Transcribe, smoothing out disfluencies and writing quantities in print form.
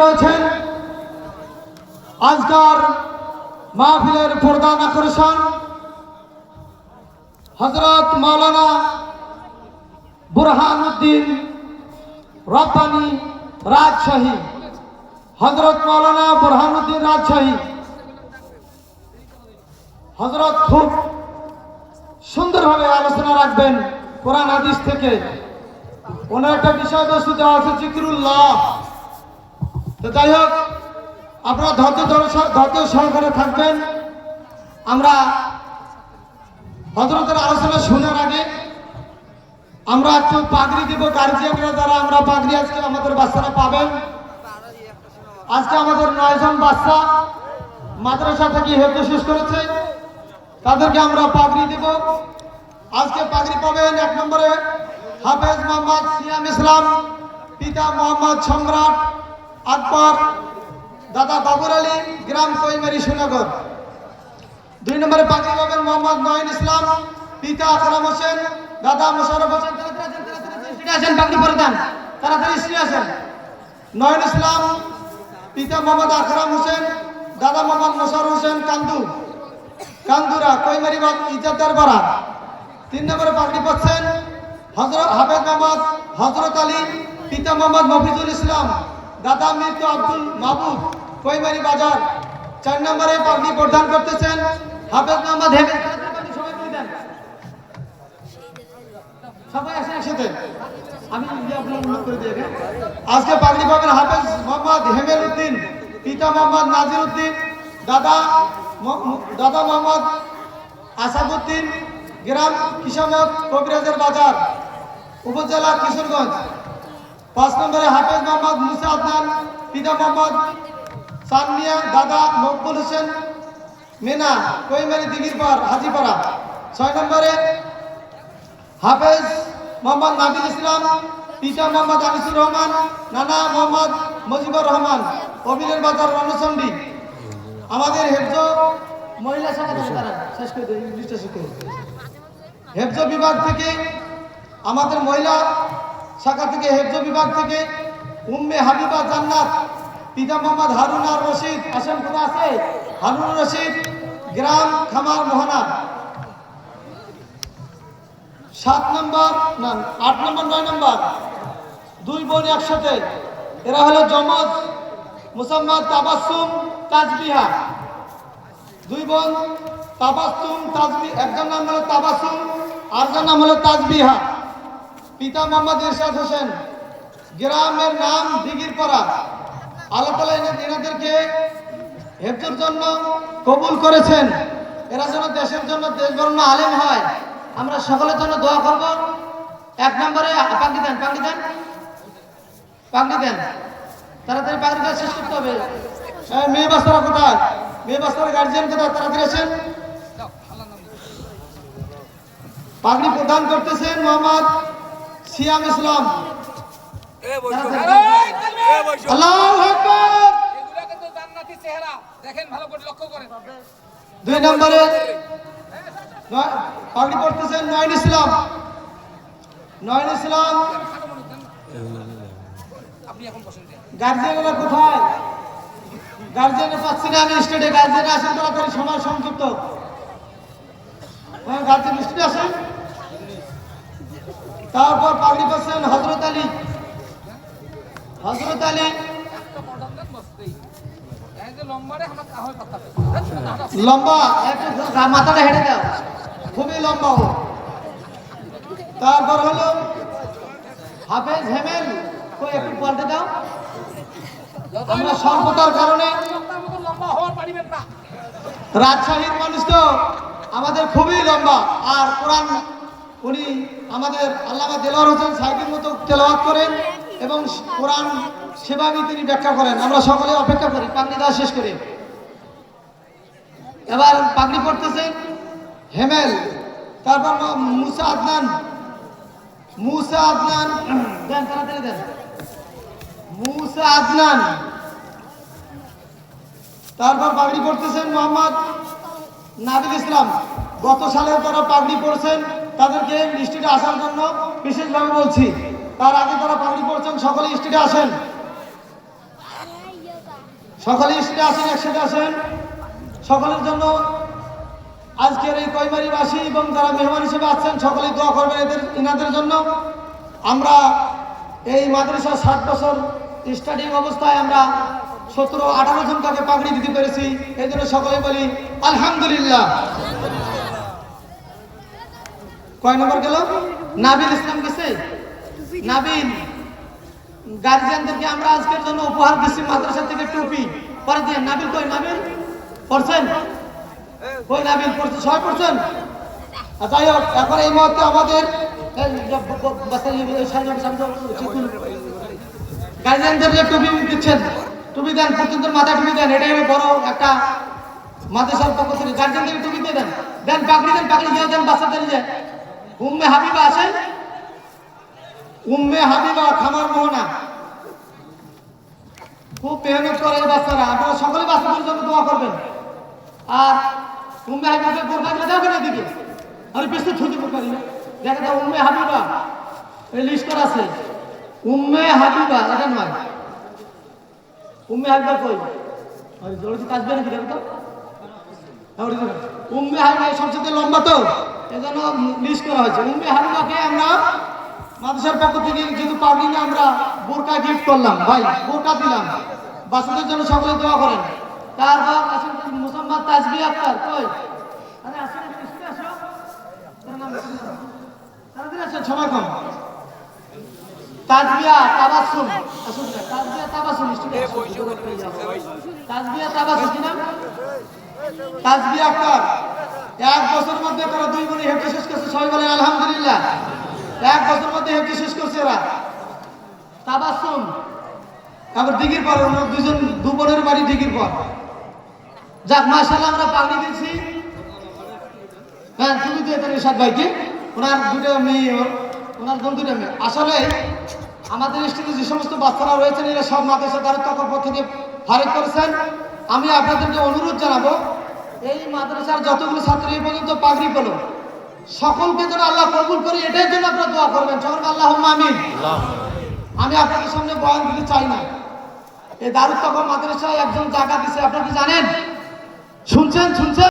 রয়েছেন আজকার মাহফিলের প্রধান আকর্ষণ হযরত মাওলানা বুরহানুদ্দিন রব্বানী রাজশাহী। হযরত মাওলানা বুরহানুদ্দিন রাজশাহী হযরত খুব সুন্দরভাবে আলোচনা রাখবেন কোরআন হাদিস থেকে। ওনার একটা বিষয়বস্তু দেওয়া আছে জিকিরুল্লাহ। তো যাই হোক, আপনারা ধৈর্য সহকারে থাকবেন। আমরা হযরতের আলোচনা শোনার আগে আমরা একটু পাগড়ি দিব গার্জিয়ানরা যারা আমরা পাগড়ি আজকে আমাদের বাচ্চারা পাবেন। আজকে আমাদের 9 জন বাচ্চা মাদ্রাসা থেকে হেফজ শেষ করেছে, তাদেরকে আমরা পাগড়ি দেব। আজকে পাগড়ি পাবেন 1 নম্বরে হাফেজ মোহাম্মদ সিয়াম ইসলাম, পিতা মোহাম্মদ সম্রাট আকবর, দাদা বাবুর আলী, গ্রাম কৈমারি শ্রীনগর। 2 নম্বরে পাগড়ি পাবেন মোহাম্মদ নয়ন ইসলাম, পিতা আকরাম হোসেন, দাদা মোশাররফ হোসেন। আসেন পাগড়ি পরে দেন, তাড়াতাড়ি স্ত্রী আসেন। নয়ন ইসলাম, পিতা মোহাম্মদ আকরাম হোসেন, দাদা মোহাম্মদ মোশাররফ হোসেন কান্দুরা কৈমারি ইজাদার পাড়া। 3 নম্বরে পাগড়ি পাচ্ছেন হাফেজ মোহাম্মদ হযরত আলী, পিতা মোহাম্মদ মফিজুল ইসলাম, দাদা মৃত্যু আব্দুল মাহবুব কৈমারি বাজার। 4 নম্বরে পাগড়ি প্রদান করতেছেন হাফেজ মোহাম্মদ হেমেল। সবাই আসেন একসাথে, আমি আপনার উল্লেখ করে দিই। আজকে পাগড়ি পাবেন হাফেজ মোহাম্মদ হেমেল উদ্দিন, পিতা মোহাম্মদ নাজির উদ্দিন, দাদা মোহাম্মদ আসাদুদ্দিন, গ্রাম কিশামত কবিরাজের বাজার, উপজেলা কিশোরগঞ্জ। 5 নম্বরে হাফেজ মোহাম্মদ মুসা আদনান, পিতা মোহাম্মদ সানমিয়া, দাদা মকবুল হোসেন মেনা কৈমারি দিঘিরপাড় হাজিপাড়া। 6 নম্বরে হাফেজ মোহাম্মদ নাবিল ইসলাম, পিতা মোহাম্মদ আনিসুর রহমান, নানা মোহাম্মদ মজিবুর রহমান অবিনের বাজার রণচণ্ডী। আমাদের হেফজ মহিলা শাখা থেকে তারা শেষ করে দেয় ইংলিশটা শিখে। হেফজ বিভাগ থেকে আমাদের মহিলা শাখা থেকে হেফজ বিভাগ থেকে উম্মে হাবিবা জান্নাত, পিতা মোহাম্মদ হারুন আর রশিদ। আসেন, কোথায় আছে হারুন রশিদ, গ্রাম খামার মোহনা। 7 নম্বর না 8 নম্বর 9 নম্বর 2 বোন একসাথে, এরা হলো জমজ মুসাম্মদ তাবাসসুম তাজবিহা। 2 বোন তাবাসসুম তাজবিহা, একজন নাম হলো তাবাসসুম, আরেকজন নাম হলো তাজবিহা। পিতা মোহাম্মদ ইরশাদ হোসেন, গ্রামের নাম দিঘিরপাড়া। আল্লাহ তাআলা এনাদেরকে হেফজের জন্য কবুল করেছেন। এরা যেন দেশের জন্য দেশবরণ্য আলেম হয়, আমরা সকলের জন্য দোয়া করব। 1 নম্বরে পাগড়ি দেন, তাড়াতাড়ি পাগড়িটা শেষ করতে হবে। মেয়ে বাচ্চারা কোথায়? মেয়ে বাচ্চারা গার্জিয়ান কোথায়? তাড়াতাড়ি আসেন। পাগড়ি প্রদান করতেছেন মোহাম্মদ সিয়াম ইসলাম। আল্লাহু আকবার। দেখেন ভালো করে লক্ষ্য করেন। 2 নম্বরে পাগড়ি পড়তেছেন নয়ন ইসলাম। আপনি এখন বসেন। গার্জিয়ানরা কোথায়? গার্জিয়ান পাচ্ছি না আমি স্টেটে। গার্জিয়ান আসেন তাড়াতাড়ি, সময় সংযুক্ত। গার্জিয়ান স্টেটে আসেন। তারপর পাগড়ি পাচ্ছেন হযরত আলী। লম্বা, মাথাটা হেঁটে দাও, খুবই লম্বা। তারপর হলো হাফেজ হেমেল, একটু পাল্টে দাও। আমরা স্বল্পতার কারণে রাজশাহীর মানুষ তো আমাদের খুবই লম্বা। আর কোরআন উনি আমাদের আল্লামা দেলোয়ার হোসেন সাহেবের মতো তেলাওয়াত করেন এবং কোরআন সেভাবে তিনি ব্যাখ্যা করেন। আমরা সকলে অপেক্ষা করি পাগড়ি দেওয়া শেষ করে। এবার পাগড়ি পড়তেছেন হেমেল, তারপর মুসা আদনান দেন, তাড়াতাড়ি দেন। মুসা আদনান। তারপর পাগড়ি পড়তেছেন মোহাম্মদ নাবিল ইসলাম। গত সালে তারা পাগড়ি পড়ছেন, তাদেরকে স্টেজে আসার জন্য বিশেষভাবে বলছি। তার আগে তারা পাগড়ি পড়ছেন, সকলে স্টেজে আসেন। সকলে স্টেজে আসেন, একসাথে আসেন। সকলের জন্য আজকের এই কৈমারিবাসী এবং যারা মেহমান হিসেবে আসছেন সকলেই দোয়া করবেন ইনাদের জন্য। আমরা এই মাদ্রাসা 60 বছর স্টার্টিং অবস্থায় আমরা 17-18 জন তাকে পাগড়ি দিতে পেরেছি। এই জন্য সকলে বলি আলহামদুলিল্লাহ। কয় নম্বর গেল? নাবিল ইসলাম গেছে। নাবিল গার্জিয়ানদেরকে আমরা আজকের জন্য উপহার দিচ্ছি মাদ্রাসা থেকে টুপি পরে দিয়ে। নাবিল কই? নাবিল পড়ছেন? কই নাবিল পড়ছে? সবাই পড়ছেন? যাই হোক, এখন এই মুহূর্তে আমাদের গার্জিয়ানদের যে টুপি দিচ্ছেন, টুপি দেন, প্রত্যেকের মাথায় টুপি দেন। এটাই হলো বড় একটা মাদ্রাসার পক্ষ থেকে। গার্জিয়ানদের টুপি দিয়ে দেন, দেন পাগড়ি দেন, পাগড়ি দিয়ে দেন বাচ্চাদের। যে উম্মে হাবিবা আছেন, উম্মে হাবিবা খামার মোহনা, খুব মেহনত করে এই বাচ্চারা। আপনারা সকলে বাচ্চাদের জন্য দোয়া করবেন। আর উম্মে হাবিবাকে বোরখাগুলো দেখো না দিকে, আমি বেশি ছুটি পারি না। দেখা যায় উম্মে হাবিবা এই লিস্ট করা আছে। উম্মে হাবিবা এটা নয়, উম্মে হাবিবা কই? আরে জোরে কাজ বের করে দাও। উম্মে হাবিবা সবচেয়ে লম্বা তো, এজন্য লিস্ট করা হয়েছে। উম্মে হাবিবাকে আমরা মাদ্রাসার পক্ষ থেকে যেহেতু পাবলি না, আমরা বোরকা গিফট করলাম। ভাই বোরকা দিলাম। বাচ্চাদের জন্য সকলে দোয়া করেন। তারপর আসেন মুসাম্মদ তাজবি আক্তার কই? আরে আসেন, স্কুলে আসো। তাড়াতাড়ি আসেন, সময় কম। তাজবিয়া তাবাসসুম আসুন না, তাজবিয়া তাবাসসুম স্টুডেন্ট। তাজবিয়া তাবাসসুম কি নাম? তাজবি আক্তার 1 বছরের মধ্যে তারা 2 বোনে হেফজ শেষ করছে। সবাই বলেন আলহামদুলিল্লাহ। 1 বছরের মধ্যে হেফজ শেষ করছে এরা। তাবাসসুম আবার দিঘির পর, ওনার দু বোনের বাড়ি দিঘির পর। যাক মাশাআল্লাহ, আমরা পাগড়ি দিয়েছি। হ্যাঁ, তুমি তো এখানে সাত ভাইকে, ওনার 2টা মেয়ে, ওনার বোন 2টা মেয়ে। আসলে আমাদের স্টেজে যে সমস্ত বাচ্চারা রয়েছেন এরা সব মাদ্রাসা দারুল তাকওয়ার পক্ষ থেকে ফারিক করেছেন। আমি আপনাদেরকে অনুরোধ জানাবো, এই মাদ্রাসার যতগুলো ছাত্র এই পর্যন্ত পাগড়ি পেল, সকলকে যেন আল্লাহ কবুল করে, এটার জন্য আপনারা দোয়া করবেন। সকলকে আল্লাহুম্মা আমিন। আমি আপনাদের সামনে বয়ান দিতে চাই না। এই দারুল তাকওয়া মাদ্রাসায় একজন জায়গা দিছে, আপনারা কি জানেন? শুনছেন?